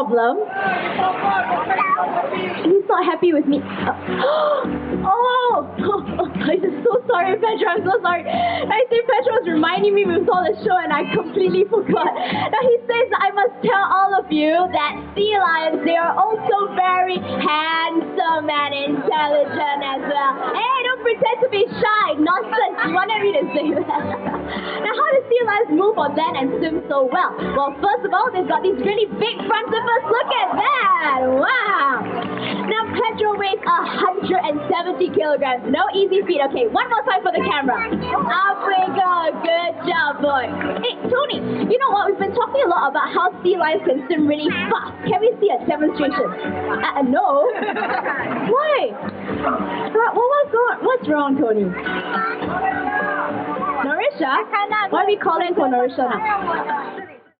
problem? He's not happy with me. Oh, I'm so sorry, Petra. I'm so sorry. I think Petra was reminding me we saw the show and I completely forgot. Now he says that I must tell all of you that sea lions, they are also very handsome and intelligent as well. Hey, don't pretend to be shy. Nonsense. You wanted me to say that. Now, how do sea lions move on land and swim so well? Well, first of all, they've got these really big front flippers. Look at that. Wow. Now, Petra weighs 170 kilograms. No easy feat. Okay, one more time for the camera. Up we go. Good job, boy. Hey, Tony, you know what? We've been talking a lot about how sea lions can swim really fast. Can we see a demonstration? No. Why? What's wrong, Tony? Narisha? Why are we calling for Narisha now?